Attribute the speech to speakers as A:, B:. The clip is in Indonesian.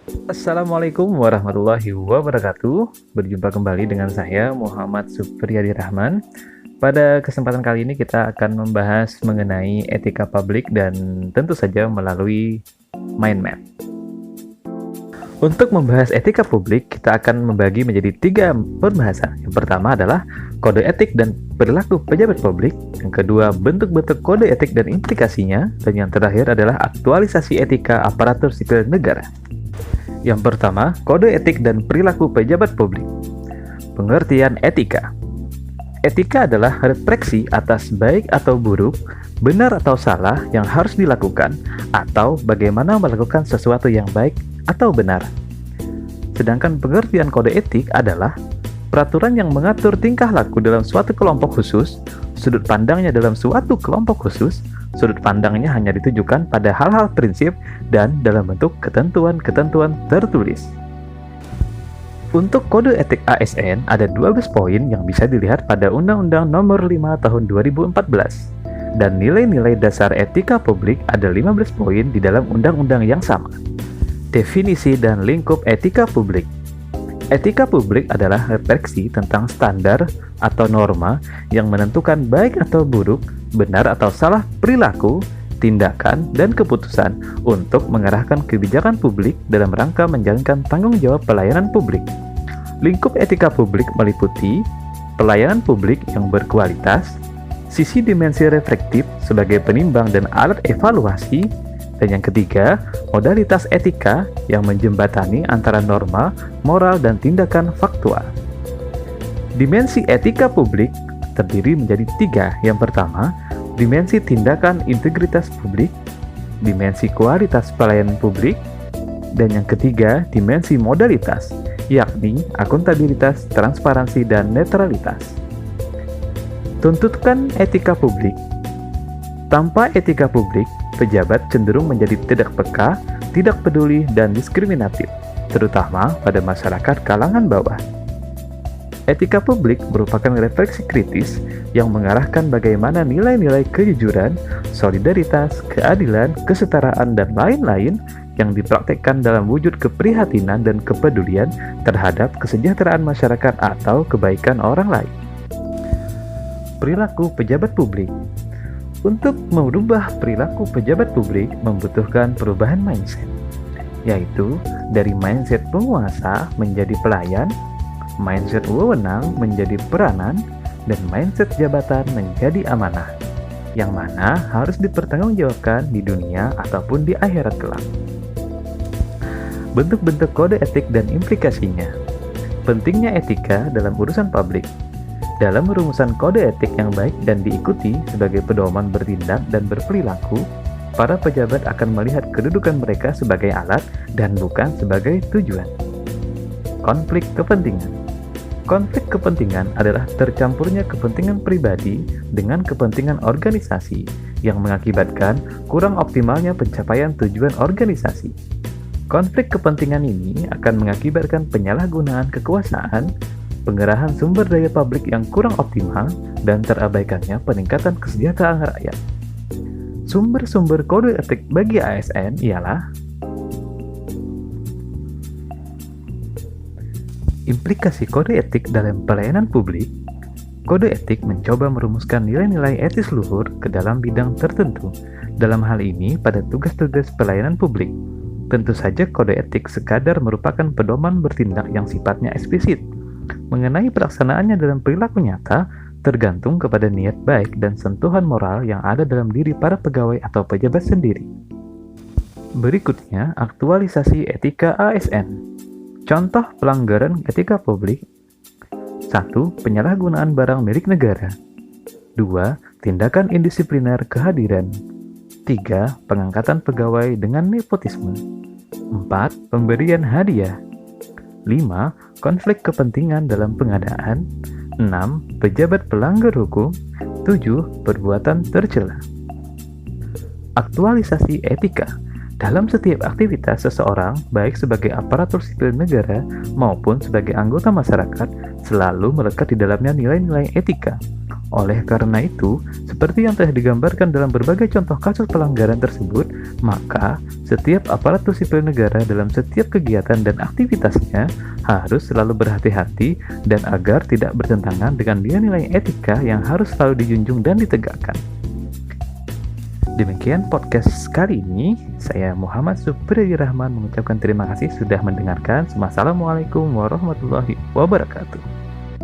A: Assalamualaikum warahmatullahi wabarakatuh. Berjumpa kembali dengan saya Muhammad Supriyadi Rahman. Pada kesempatan kali ini kita akan membahas mengenai etika publik dan tentu saja melalui mind map. Untuk membahas etika publik, kita akan membagi menjadi 3 pembahasan. Yang pertama adalah kode etik dan perilaku pejabat publik. Yang kedua, bentuk-bentuk kode etik dan implikasinya. Dan yang terakhir adalah aktualisasi etika aparatur sipil negara. Yang pertama, kode etik dan perilaku pejabat publik. Pengertian etika. Etika adalah refleksi atas baik atau buruk, benar atau salah yang harus dilakukan, atau bagaimana melakukan sesuatu yang baik atau benar. Sedangkan pengertian kode etik adalah peraturan yang mengatur tingkah laku dalam suatu kelompok khusus, sudut pandangnya dalam suatu kelompok khusus, sudut pandangnya hanya ditujukan pada hal-hal prinsip dan dalam bentuk ketentuan-ketentuan tertulis. Untuk kode etik ASN ada 12 poin yang bisa dilihat pada Undang-Undang Nomor 5 Tahun 2014. Dan nilai-nilai dasar etika publik ada 15 poin di dalam undang-undang yang sama. Definisi dan lingkup etika publik. Etika publik adalah refleksi tentang standar atau norma yang menentukan baik atau buruk, benar atau salah perilaku, tindakan, dan keputusan untuk mengarahkan kebijakan publik dalam rangka menjalankan tanggung jawab pelayanan publik. Lingkup etika publik meliputi pelayanan publik yang berkualitas, sisi dimensi reflektif sebagai penimbang dan alat evaluasi, dan yang ketiga, modalitas etika yang menjembatani antara norma, moral, dan tindakan faktual. Dimensi etika publik terdiri menjadi 3. Yang pertama, dimensi tindakan integritas publik, dimensi kualitas pelayanan publik, dan yang ketiga, dimensi modalitas, yakni akuntabilitas, transparansi, dan netralitas. Tuntutan etika publik. Tanpa etika publik, pejabat cenderung menjadi tidak peka, tidak peduli, dan diskriminatif, terutama pada masyarakat kalangan bawah. Etika publik merupakan refleksi kritis yang mengarahkan bagaimana nilai-nilai kejujuran, solidaritas, keadilan, kesetaraan, dan lain-lain yang dipraktekkan dalam wujud keprihatinan dan kepedulian terhadap kesejahteraan masyarakat atau kebaikan orang lain. Perilaku pejabat publik. Untuk merubah perilaku pejabat publik membutuhkan perubahan mindset, yaitu dari mindset penguasa menjadi pelayan, mindset wewenang menjadi peranan, dan mindset jabatan menjadi amanah, yang mana harus dipertanggungjawabkan di dunia ataupun di akhirat kelak. Bentuk-bentuk kode etik dan implikasinya. Pentingnya etika dalam urusan publik. Dalam rumusan kode etik yang baik dan diikuti sebagai pedoman bertindak dan berperilaku, para pejabat akan melihat kedudukan mereka sebagai alat dan bukan sebagai tujuan. Konflik kepentingan. Konflik kepentingan adalah tercampurnya kepentingan pribadi dengan kepentingan organisasi yang mengakibatkan kurang optimalnya pencapaian tujuan organisasi. Konflik kepentingan ini akan mengakibatkan penyalahgunaan kekuasaan, pengerahan sumber daya publik yang kurang optimal, dan terabaikannya peningkatan kesejahteraan rakyat. Sumber-sumber kode etik bagi ASN ialah implikasi kode etik dalam pelayanan publik. Kode etik mencoba merumuskan nilai-nilai etis luhur ke dalam bidang tertentu, dalam hal ini pada tugas-tugas pelayanan publik. Tentu saja kode etik sekadar merupakan pedoman bertindak yang sifatnya eksplisit. Mengenai pelaksanaannya dalam perilaku nyata, tergantung kepada niat baik dan sentuhan moral yang ada dalam diri para pegawai atau pejabat sendiri. Berikutnya, aktualisasi etika ASN. Contoh pelanggaran etika publik. 1. Penyalahgunaan barang milik negara. 2. Tindakan indisipliner kehadiran. 3. Pengangkatan pegawai dengan nepotisme. 4. Pemberian hadiah. 5. Konflik kepentingan dalam pengadaan. 6. Pejabat pelanggar hukum. 7. Perbuatan tercela. Aktualisasi etika. Dalam setiap aktivitas seseorang, baik sebagai aparatur sipil negara maupun sebagai anggota masyarakat, selalu melekat di dalamnya nilai-nilai etika. Oleh karena itu, seperti yang telah digambarkan dalam berbagai contoh kasus pelanggaran tersebut, maka setiap aparatur sipil negara dalam setiap kegiatan dan aktivitasnya harus selalu berhati-hati dan agar tidak bertentangan dengan nilai-nilai etika yang harus selalu dijunjung dan ditegakkan. Demikian podcast kali ini. Saya Muhammad Supriyadi Rahman mengucapkan terima kasih sudah mendengarkan. Wassalamualaikum warahmatullahi wabarakatuh.